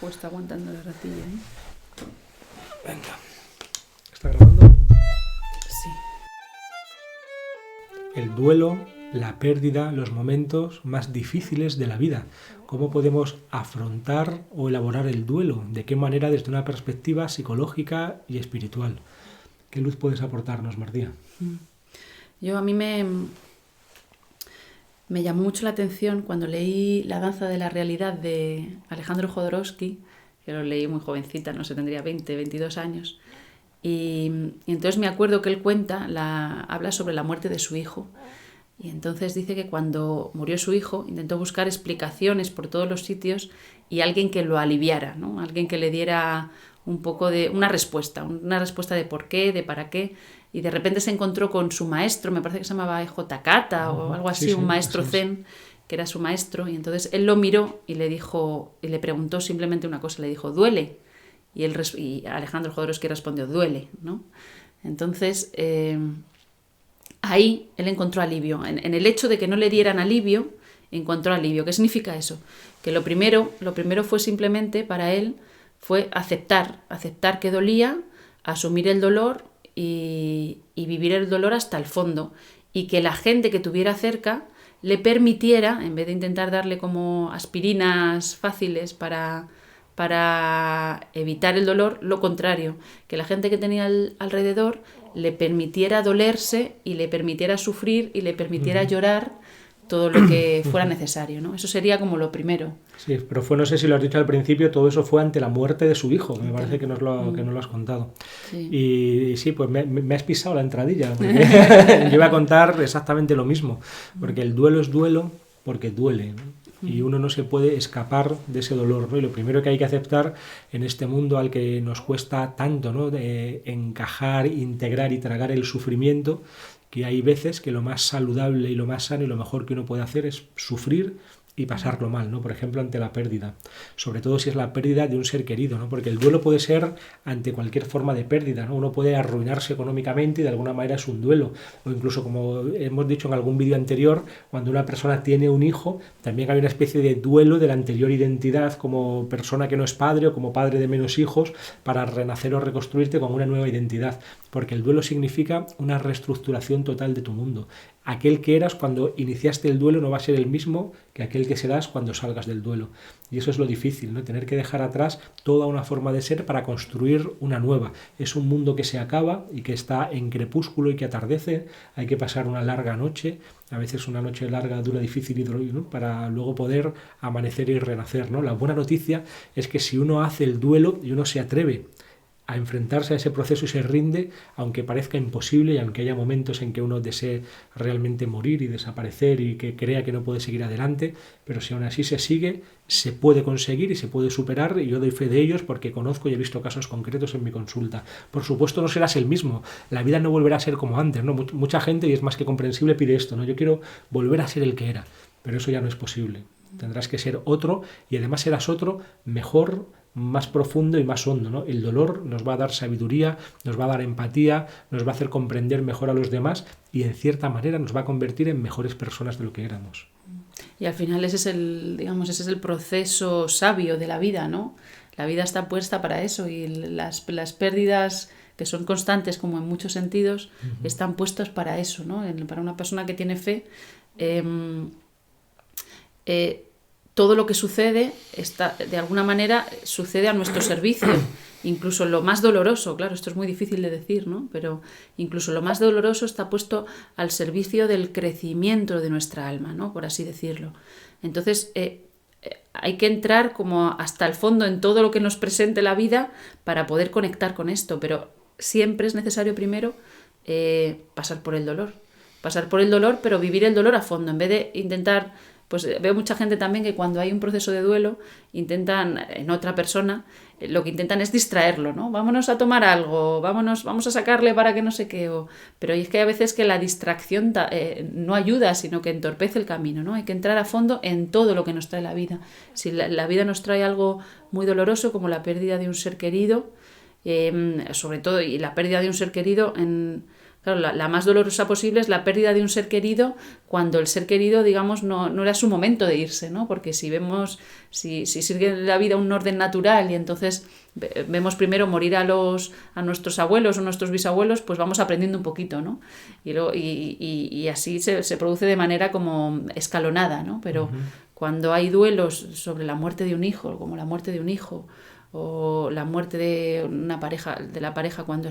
Pues está aguantando la ratilla, ¿eh? Venga. ¿Está grabando? Sí. El duelo, la pérdida, los momentos más difíciles de la vida. ¿Cómo podemos afrontar o elaborar el duelo? ¿De qué manera desde una perspectiva psicológica y espiritual? ¿Qué luz puedes aportarnos, Martía? A mí me llamó mucho la atención cuando leí La danza de la realidad de Alejandro Jodorowsky, que lo leí muy jovencita, no sé, tendría 20, 22 años. Y entonces me acuerdo que él habla sobre la muerte de su hijo. Y entonces dice que cuando murió su hijo intentó buscar explicaciones por todos los sitios y alguien que lo aliviara, ¿no? Alguien que le diera un poco de una respuesta de por qué, de para qué. Y de repente se encontró con su maestro, me parece que se llamaba E.J. Takata o algo así, Sí, un maestro así es. zen, que era su maestro. Y entonces él lo miró y le dijo, y le preguntó simplemente una cosa, le dijo, ¿duele? Y Alejandro Jodorowsky respondió, duele, ¿no? Entonces, ahí él encontró alivio. En el hecho de que no le dieran alivio, encontró alivio. ¿Qué significa eso? Que lo primero fue simplemente para él, fue aceptar que dolía, asumir el dolor y vivir el dolor hasta el fondo. Y que la gente que tuviera cerca le permitiera, en vez de intentar darle como aspirinas fáciles para evitar el dolor, lo contrario, que la gente que tenía alrededor le permitiera dolerse y le permitiera sufrir y le permitiera llorar todo lo que fuera necesario, ¿no? Eso sería como lo primero. Sí, pero no sé si lo has dicho al principio, todo eso fue ante la muerte de su hijo, me parece que no lo has contado. Sí. Y sí, pues me has pisado la entradilla, porque yo iba a contar exactamente lo mismo, porque el duelo es duelo porque duele, ¿no? Y uno no se puede escapar de ese dolor, ¿no? Y lo primero que hay que aceptar en este mundo al que nos cuesta tanto, ¿no?, de encajar, integrar y tragar el sufrimiento, que hay veces que lo más saludable y lo más sano y lo mejor que uno puede hacer es sufrir y pasarlo mal, ¿no? Por ejemplo, ante la pérdida, sobre todo si es la pérdida de un ser querido, ¿no? Porque el duelo puede ser ante cualquier forma de pérdida, ¿no? Uno puede arruinarse económicamente y de alguna manera es un duelo, o incluso, como hemos dicho en algún vídeo anterior, cuando una persona tiene un hijo, también hay una especie de duelo de la anterior identidad como persona que no es padre o como padre de menos hijos, para renacer o reconstruirte con una nueva identidad, porque el duelo significa una reestructuración total de tu mundo. Aquel que eras cuando iniciaste el duelo no va a ser el mismo que aquel que serás cuando salgas del duelo. Y eso es lo difícil, ¿no? Tener que dejar atrás toda una forma de ser para construir una nueva. Es un mundo que se acaba y que está en crepúsculo y que atardece. Hay que pasar una larga noche. A veces una noche larga, dura, difícil, ¿no?, para luego poder amanecer y renacer, ¿no? La buena noticia es que si uno hace el duelo y uno se atreve a enfrentarse a ese proceso y se rinde, aunque parezca imposible y aunque haya momentos en que uno desee realmente morir y desaparecer y que crea que no puede seguir adelante, pero si aún así se sigue, se puede conseguir y se puede superar, y yo doy fe de ellos porque conozco y he visto casos concretos en mi consulta. Por supuesto no serás el mismo, la vida no volverá a ser como antes, ¿no? Mucha gente, y es más que comprensible, pide esto, ¿no? Yo quiero volver a ser el que era, pero eso ya no es posible. Tendrás que ser otro, y además serás otro mejor, más profundo y más hondo, ¿no? El dolor nos va a dar sabiduría, nos va a dar empatía, nos va a hacer comprender mejor a los demás y en cierta manera nos va a convertir en mejores personas de lo que éramos. Y al final ese es el proceso sabio de la vida, ¿no? La vida está puesta para eso, y las pérdidas, que son constantes como en muchos sentidos, están puestas para eso, ¿no? Para una persona que tiene fe, todo lo que sucede de alguna manera sucede a nuestro servicio, incluso lo más doloroso, claro, esto es muy difícil de decir, ¿no? Pero incluso lo más doloroso está puesto al servicio del crecimiento de nuestra alma, ¿no?, por así decirlo. Entonces, hay que entrar como hasta el fondo en todo lo que nos presente la vida para poder conectar con esto, pero siempre es necesario primero pasar por el dolor, pero vivir el dolor a fondo, en vez de intentar. Pues veo mucha gente también que cuando hay un proceso de duelo intentan, en otra persona, lo que intentan es distraerlo, ¿no? Vámonos a tomar algo, vamos a sacarle para que no sé qué. Pero es que hay veces que la distracción no ayuda, sino que entorpece el camino, ¿no? Hay que entrar a fondo en todo lo que nos trae la vida. Si la vida nos trae algo muy doloroso, como la pérdida de un ser querido, sobre todo, y la pérdida de un ser querido Claro, la más dolorosa posible es la pérdida de un ser querido cuando el ser querido, digamos, no era su momento de irse, ¿no? Porque si sigue la vida un orden natural y entonces vemos primero morir a nuestros abuelos o nuestros bisabuelos, pues vamos aprendiendo un poquito, ¿no? Y así se produce de manera como escalonada, ¿no? Pero cuando hay duelos sobre la muerte de un hijo, como la muerte de un hijo, o la muerte de la pareja cuando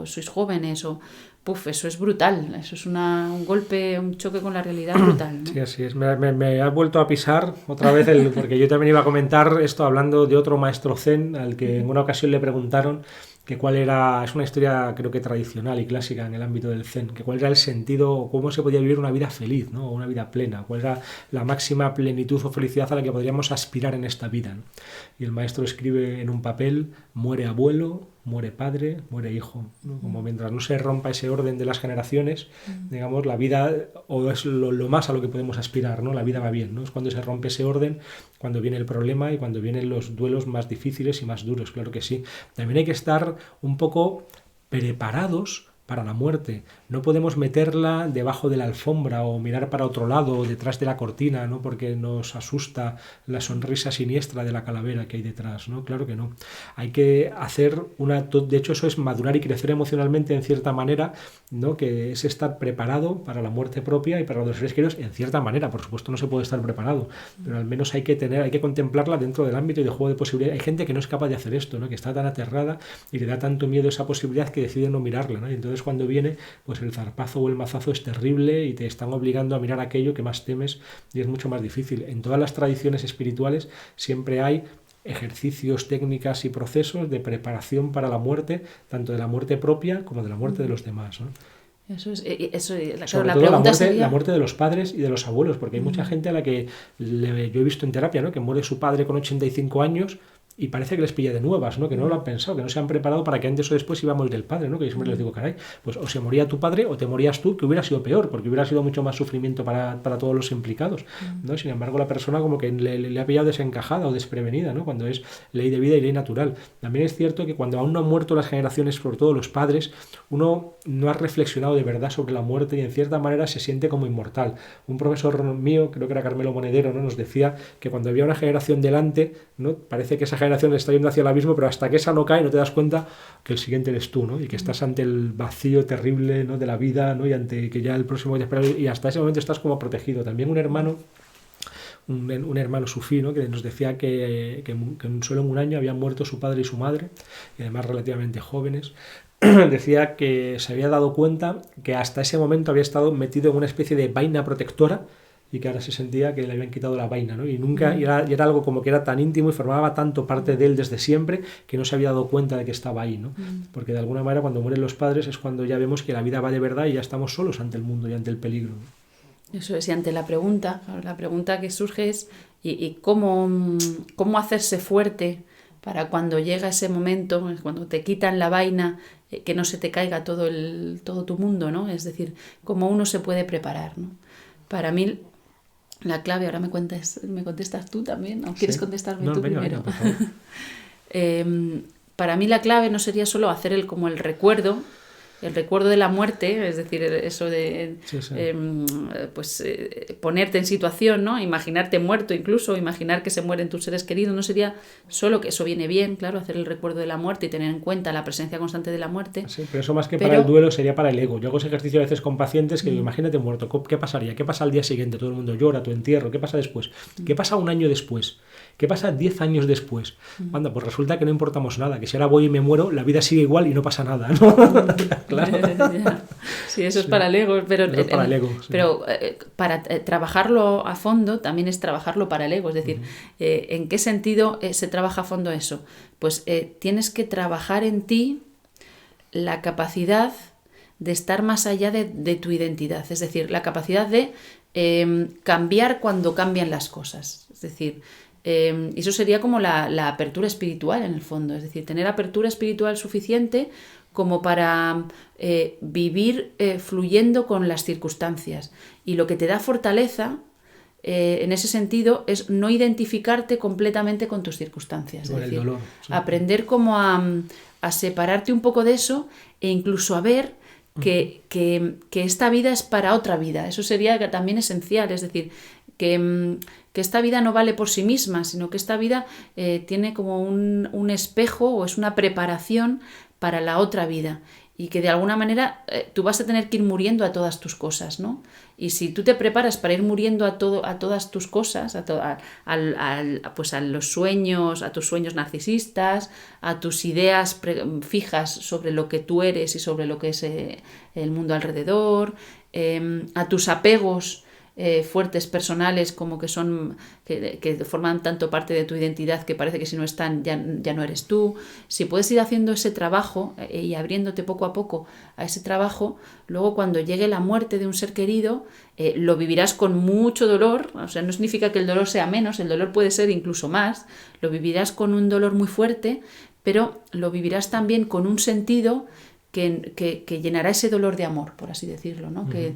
sois jóvenes, eso es brutal, eso es un golpe, un choque con la realidad brutal, ¿no? Sí, así es. Me has vuelto a pisar otra vez, porque yo también iba a comentar esto hablando de otro maestro zen al que en una ocasión le preguntaron que es una historia creo que tradicional y clásica en el ámbito del zen, que cuál era el sentido, cómo se podía vivir una vida feliz, ¿no? O una vida plena, cuál era la máxima plenitud o felicidad a la que podríamos aspirar en esta vida, ¿no? Y el maestro escribe en un papel: muere abuelo, muere padre, muere hijo, ¿no? Como mientras no se rompa ese orden de las generaciones, digamos, la vida o es lo más a lo que podemos aspirar, ¿no? La vida va bien, ¿no? Es cuando se rompe ese orden, cuando viene el problema y cuando vienen los duelos más difíciles y más duros, claro que sí. También hay que estar un poco preparados para la muerte. No podemos meterla debajo de la alfombra o mirar para otro lado o detrás de la cortina, ¿no? Porque nos asusta la sonrisa siniestra de la calavera que hay detrás, ¿no? Claro que no. Hay que hacer de hecho eso es madurar y crecer emocionalmente en cierta manera, ¿no? Que es estar preparado para la muerte propia y para los seres queridos en cierta manera. Por supuesto no se puede estar preparado, pero al menos hay que contemplarla dentro del ámbito y de juego de posibilidades. Hay gente que no es capaz de hacer esto, ¿no? Que está tan aterrada y le da tanto miedo esa posibilidad que decide no mirarla, ¿no? Y entonces cuando viene, pues el zarpazo o el mazazo es terrible y te están obligando a mirar aquello que más temes y es mucho más difícil. En todas las tradiciones espirituales siempre hay ejercicios, técnicas y procesos de preparación para la muerte, tanto de la muerte propia como de la muerte de los demás, ¿no? Sobre todo la muerte de los padres y de los abuelos, porque hay mucha gente a la que yo he visto en terapia, ¿no? Que muere su padre con 85 años y parece que les pilla de nuevas, ¿no? Que no lo han pensado, que no se han preparado para que antes o después iba a morir el padre, ¿no? Que yo siempre les digo, caray, pues o se moría tu padre o te morías tú, que hubiera sido peor, porque hubiera sido mucho más sufrimiento para todos los implicados, ¿no? Sin embargo, la persona como que le ha pillado desencajada o desprevenida, ¿no? Cuando es ley de vida y ley natural. También es cierto que cuando aún no han muerto las generaciones, sobre todo los padres, uno no ha reflexionado de verdad sobre la muerte y en cierta manera se siente como inmortal. Un profesor mío, creo que era Carmelo Monedero, ¿no? Nos decía que cuando había una generación delante, ¿no? Parece que esa generación está yendo hacia el abismo, pero hasta que esa no cae no te das cuenta que el siguiente eres tú, ¿no? Y que estás ante el vacío terrible, ¿no? De la vida, ¿no? Y ante que ya el próximo te espera, y hasta ese momento estás como protegido. También un hermano sufí, ¿no? Que nos decía que solo en un año habían muerto su padre y su madre, y además relativamente jóvenes. Decía que se había dado cuenta que hasta ese momento había estado metido en una especie de vaina protectora y que ahora se sentía que le habían quitado la vaina, ¿no? Y era algo como que era tan íntimo y formaba tanto parte de él desde siempre que no se había dado cuenta de que estaba ahí, ¿no? Porque de alguna manera cuando mueren los padres es cuando ya vemos que la vida va de verdad y ya estamos solos ante el mundo y ante el peligro. Eso es, y ante la pregunta que surge es ¿y cómo hacerse fuerte para cuando llega ese momento, cuando te quitan la vaina, que no se te caiga todo tu mundo, ¿no? Es decir, cómo uno se puede preparar, ¿no? Para mí la clave, ahora me contestas tú también, ¿o quieres contestarme tú primero? Venga, por favor. Para mí la clave no sería solo hacer el recuerdo de la muerte, es decir, eso de ponerte en situación, ¿no? Imaginarte muerto incluso, imaginar que se mueren tus seres queridos, no sería solo que eso viene bien, claro, hacer el recuerdo de la muerte y tener en cuenta la presencia constante de la muerte. Sí, pero eso más que para el duelo sería para el ego. Yo hago ese ejercicio a veces con pacientes que imagínate muerto, ¿qué pasaría? ¿Qué pasa al día siguiente? Todo el mundo llora, tu entierro, ¿qué pasa después? ¿Qué pasa un año después? ¿Qué pasa 10 años después? Anda, pues resulta que no importamos nada, que si ahora voy y me muero, la vida sigue igual y no pasa nada, ¿no? Claro. Sí, eso es para el ego, pero para trabajarlo a fondo también es trabajarlo para el ego, es decir, ¿en qué sentido se trabaja a fondo eso? Pues tienes que trabajar en ti la capacidad de estar más allá de tu identidad, es decir, la capacidad de cambiar cuando cambian las cosas, es decir, eso sería como la apertura espiritual en el fondo, es decir, tener apertura espiritual suficiente como para vivir fluyendo con las circunstancias. Y lo que te da fortaleza en ese sentido es no identificarte completamente con tus circunstancias. Con es decir, el dolor, sí. Aprender como a separarte un poco de eso e incluso a ver que esta vida es para otra vida. Eso sería también esencial, es decir, que esta vida no vale por sí misma, sino que esta vida tiene como un espejo o es una preparación para la otra vida. Y que de alguna manera tú vas a tener que ir muriendo a todas tus cosas, ¿no? Y si tú te preparas para ir muriendo a todas tus cosas, pues a los sueños, a tus sueños narcisistas, a tus ideas fijas sobre lo que tú eres y sobre lo que es el mundo alrededor, a tus apegos fuertes personales como que son que forman tanto parte de tu identidad que parece que si no están ya no eres tú. Si puedes ir haciendo ese trabajo y abriéndote poco a poco a ese trabajo, luego cuando llegue la muerte de un ser querido lo vivirás con mucho dolor. O sea, no significa que el dolor sea menos, el dolor puede ser incluso más, lo vivirás con un dolor muy fuerte, pero lo vivirás también con un sentido que llenará ese dolor de amor, por así decirlo, ¿no? Que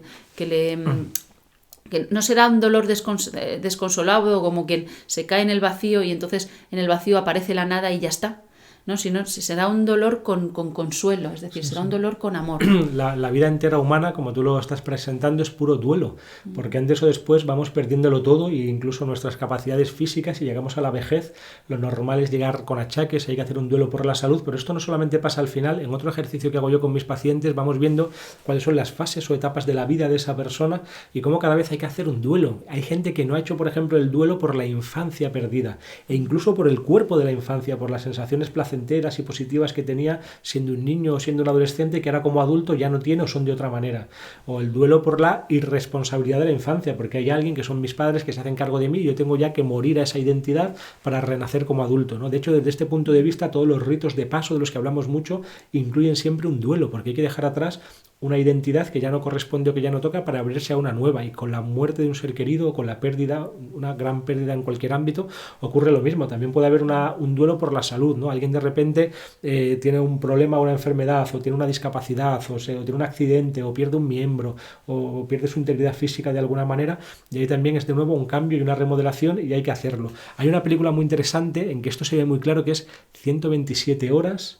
no será un dolor desconsolado, como quien se cae en el vacío y entonces en el vacío aparece la nada y ya está, ¿no? Sino será un dolor con consuelo, es decir, será un dolor con amor. La vida entera humana, como tú lo estás presentando, es puro duelo, porque antes o después vamos perdiéndolo todo, e incluso nuestras capacidades físicas, y llegamos a la vejez, lo normal es llegar con achaques, hay que hacer un duelo por la salud, pero esto no solamente pasa al final. En otro ejercicio que hago yo con mis pacientes vamos viendo cuáles son las fases o etapas de la vida de esa persona y cómo cada vez hay que hacer un duelo. Hay gente que no ha hecho, por ejemplo, el duelo por la infancia perdida, e incluso por el cuerpo de la infancia, por las sensaciones placenteras y positivas que tenía siendo un niño o siendo un adolescente, que ahora como adulto ya no tiene o son de otra manera. O el duelo por la irresponsabilidad de la infancia, porque hay alguien que son mis padres que se hacen cargo de mí y yo tengo ya que morir a esa identidad para renacer como adulto, ¿no? De hecho, desde este punto de vista, todos los ritos de paso de los que hablamos mucho incluyen siempre un duelo, porque hay que dejar atrás una identidad que ya no corresponde o que ya no toca para abrirse a una nueva. Y con la muerte de un ser querido o con la pérdida, una gran pérdida en cualquier ámbito, ocurre lo mismo. También puede haber un duelo por la salud, ¿no? Alguien de repente tiene un problema o una enfermedad, o tiene una discapacidad, o tiene un accidente, o pierde un miembro, o pierde su integridad física de alguna manera, y ahí también es de nuevo un cambio y una remodelación, y hay que hacerlo. Hay una película muy interesante en que esto se ve muy claro, que es 127 horas,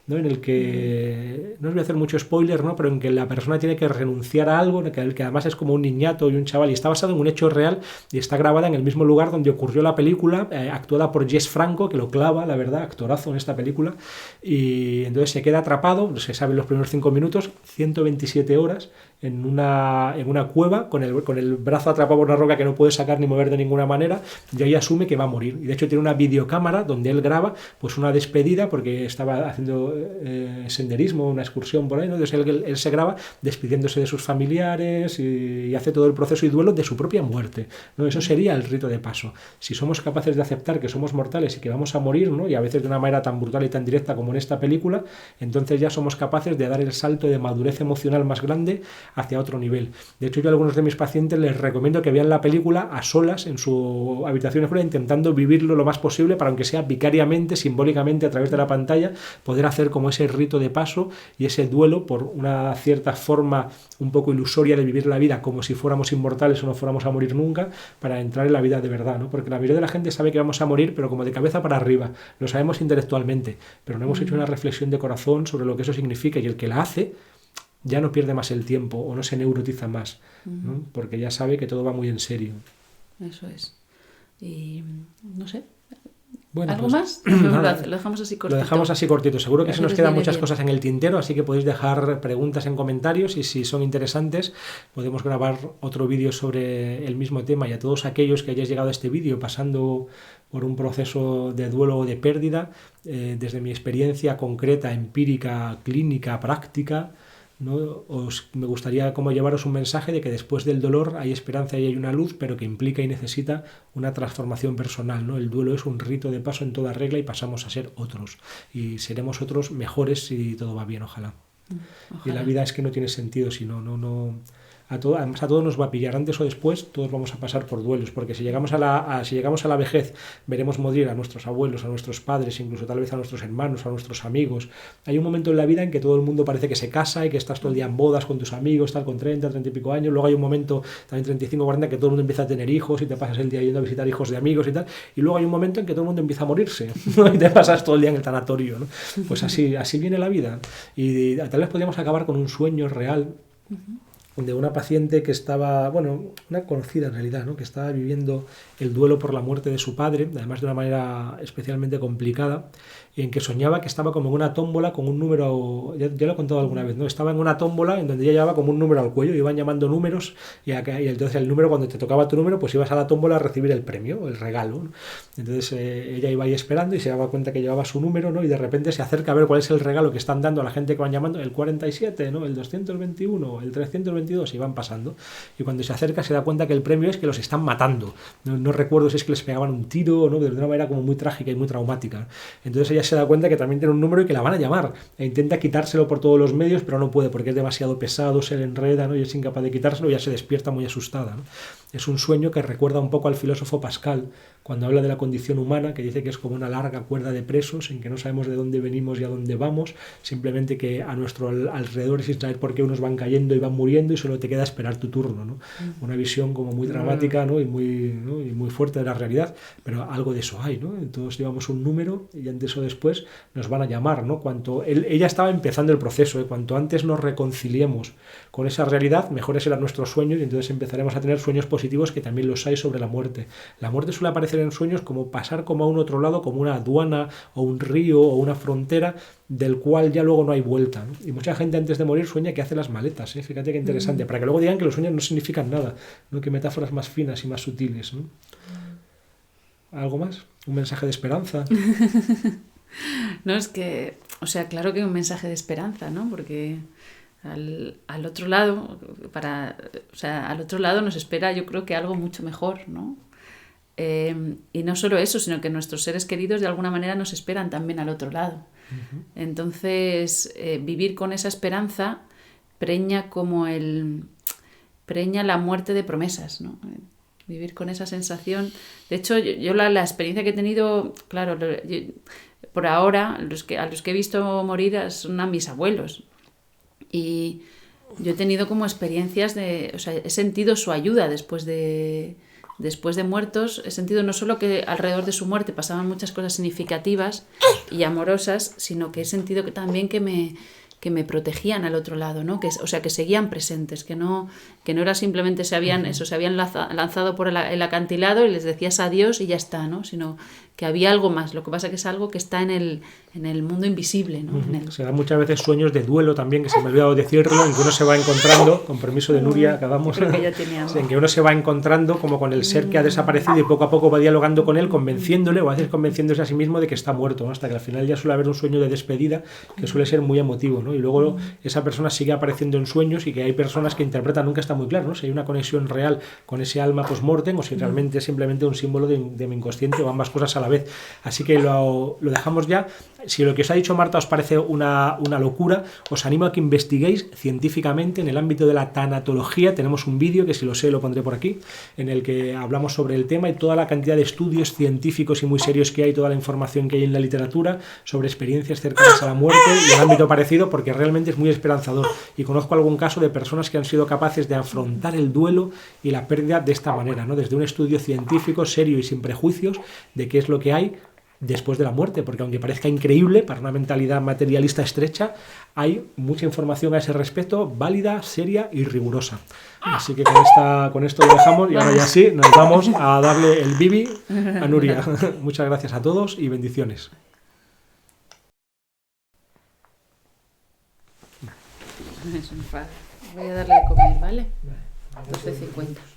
¿no? En el que, no os voy a hacer mucho spoiler, ¿no? Pero en que la persona tiene que renunciar a algo, que además es como un niñato y un chaval, y está basado en un hecho real y está grabada en el mismo lugar donde ocurrió la película, actuada por Jess Franco, que lo clava, la verdad, actorazo en esta película, y entonces se queda atrapado, se sabe en los primeros 5 minutos, 127 horas en una cueva con el brazo atrapado por una roca que no puede sacar ni mover de ninguna manera, y ahí asume que va a morir. Y de hecho tiene una videocámara donde él graba pues una despedida, porque estaba haciendo senderismo, una excursión por ahí, ¿no? Entonces él se graba despidiéndose de sus familiares y hace todo el proceso y duelo de su propia muerte, ¿no? Eso sería el rito de paso. Si somos capaces de aceptar que somos mortales y que vamos a morir, ¿no? Y a veces de una manera tan brutal y tan directa como en esta película, entonces ya somos capaces de dar el salto de madurez emocional más grande hacia otro nivel. De hecho, yo a algunos de mis pacientes les recomiendo que vean la película a solas en su habitación fuera, intentando vivirlo lo más posible para, aunque sea vicariamente, simbólicamente, a través de la pantalla, poder hacer como ese rito de paso y ese duelo por una cierta forma un poco ilusoria de vivir la vida como si fuéramos inmortales o no fuéramos a morir nunca, para entrar en la vida de verdad, ¿no? Porque la mayoría de la gente sabe que vamos a morir, pero como de cabeza para arriba, lo sabemos intelectualmente, pero no hemos hecho una reflexión de corazón sobre lo que eso significa, y el que la hace ya no pierde más el tiempo o no se neurotiza más, ¿no? Porque ya sabe que todo va muy en serio. Eso es. Y no sé. Bueno, ¿algo pues, más? Nada, Lo dejamos así cortito. Lo dejamos así cortito. Seguro que se nos les quedan viene muchas bien. cosas en el tintero, así que podéis dejar preguntas en comentarios, y si son interesantes podemos grabar otro vídeo sobre el mismo tema. Y a todos aquellos que hayáis llegado a este vídeo pasando por un proceso de duelo o de pérdida, desde mi experiencia concreta, empírica, clínica, práctica, ¿no? Me gustaría como llevaros un mensaje de que después del dolor hay esperanza y hay una luz, pero que implica y necesita una transformación personal, ¿no? El duelo es un rito de paso en toda regla y pasamos a ser otros, y seremos otros mejores si todo va bien, ojalá. Ojalá. Y la vida es que no tiene sentido si no además a todos nos va a pillar antes o después, todos vamos a pasar por duelos, porque si llegamos a la vejez, veremos morir a nuestros abuelos, a nuestros padres, incluso tal vez a nuestros hermanos, a nuestros amigos. Hay un momento en la vida en que todo el mundo parece que se casa y que estás todo el día en bodas con tus amigos, tal, con 30 y pico años. Luego hay un momento, también 35, 40, que todo el mundo empieza a tener hijos y te pasas el día yendo a visitar hijos de amigos y tal. Y luego hay un momento en que todo el mundo empieza a morirse, ¿no? Y te pasas todo el día en el tanatorio, ¿no? Pues así viene la vida. Y tal vez podríamos acabar con un sueño real de una paciente que estaba, bueno, una conocida en realidad, ¿no? Que estaba viviendo el duelo por la muerte de su padre, además de una manera especialmente complicada, y en que soñaba que estaba como en una tómbola con un número, ya lo he contado alguna vez, ¿no? Estaba en una tómbola en donde ella llevaba como un número al cuello, iban llamando números, y entonces el número, cuando te tocaba tu número, pues ibas a la tómbola a recibir el premio, el regalo, ¿no? Entonces ella iba ahí esperando y se daba cuenta que llevaba su número, ¿no? Y de repente se acerca a ver cuál es el regalo que están dando a la gente que van llamando, el 47, ¿no? El 221, el 322, y van pasando. Y cuando se acerca se da cuenta que el premio es que los están matando. No recuerdo si es que les pegaban un tiro o no, de una manera como muy trágica y muy traumática. Entonces ella se da cuenta que también tiene un número y que la van a llamar. E intenta quitárselo por todos los medios, pero no puede porque es demasiado pesado, se le enreda, ¿no? Y es incapaz de quitárselo y ya se despierta muy asustada, ¿no? Es un sueño que recuerda un poco al filósofo Pascal, cuando habla de la condición humana, que dice que es como una larga cuerda de presos en que no sabemos de dónde venimos y a dónde vamos, simplemente que a nuestro alrededor sin saber por qué unos van cayendo y van muriendo y solo te queda esperar tu turno, ¿no? Una visión como muy dramática, ¿no? Y muy fuerte de la realidad, pero algo de eso hay, ¿no? Todos llevamos un número y antes o después nos van a llamar, ¿no? Ella estaba empezando el proceso, ¿eh? Cuanto antes nos reconciliemos con esa realidad, mejores serán nuestros sueños y entonces empezaremos a tener sueños positivos, que también los hay sobre la muerte. La muerte suele aparecer en sueños como pasar como a un otro lado, como una aduana o un río o una frontera del cual ya luego no hay vuelta, ¿no? Y mucha gente antes de morir sueña que hace las maletas, ¿eh? Fíjate qué interesante, para que luego digan que los sueños no significan nada, ¿no? Que metáforas más finas y más sutiles, ¿no? ¿Algo más? ¿Un mensaje de esperanza? No, es que, o sea, claro que un mensaje de esperanza, ¿no? Porque al otro lado, al otro lado nos espera, yo creo que algo mucho mejor, ¿no? Y no solo eso, sino que nuestros seres queridos de alguna manera nos esperan también al otro lado. Uh-huh. Entonces, vivir con esa esperanza preña la muerte de promesas, ¿no? Vivir con esa sensación. De hecho, yo la experiencia que he tenido, claro, por ahora, a los que he visto morir son a mis abuelos. Y yo he tenido como experiencias he sentido su ayuda después de muertos. He sentido no solo que alrededor de su muerte pasaban muchas cosas significativas y amorosas, sino que he sentido que también que me protegían al otro lado, ¿no? Que seguían presentes, que no era simplemente se habían lanzado por el acantilado y les decías adiós y ya está, ¿no? Sino que había algo más. Lo que pasa que es algo que está en el mundo invisible, ¿no? Uh-huh. Se dan muchas veces sueños de duelo también, que se me ha olvidado decirlo, en que uno se va encontrando, con permiso de Nuria, acabamos, en que uno se va encontrando como con el ser que ha desaparecido y poco a poco va dialogando con él, convenciéndole o a veces convenciéndose a sí mismo de que está muerto, ¿no? Hasta que al final ya suele haber un sueño de despedida que suele ser muy emotivo, ¿no? Y luego esa persona sigue apareciendo en sueños y que hay personas que interpretan, nunca está muy claro, ¿no? Si hay una conexión real con ese alma post-mortem o si realmente es simplemente un símbolo de mi inconsciente o ambas cosas a la vez. Así que lo dejamos ya. Si lo que os ha dicho Marta os parece una locura, os animo a que investiguéis científicamente en el ámbito de la tanatología. Tenemos un vídeo que, si lo sé, lo pondré por aquí, en el que hablamos sobre el tema y toda la cantidad de estudios científicos y muy serios que hay, toda la información que hay en la literatura sobre experiencias cercanas a la muerte y el ámbito parecido, porque realmente es muy esperanzador. Y conozco algún caso de personas que han sido capaces de afrontar el duelo y la pérdida de esta manera, ¿no? Desde un estudio científico serio y sin prejuicios de qué es lo que hay después de la muerte, porque aunque parezca increíble para una mentalidad materialista estrecha, hay mucha información a ese respecto, válida, seria y rigurosa. Así que con esto lo dejamos y ahora ya sí, nos vamos a darle el bibi a Nuria. Muchas gracias a todos y bendiciones. Voy a darle de comer, ¿vale? 12:50.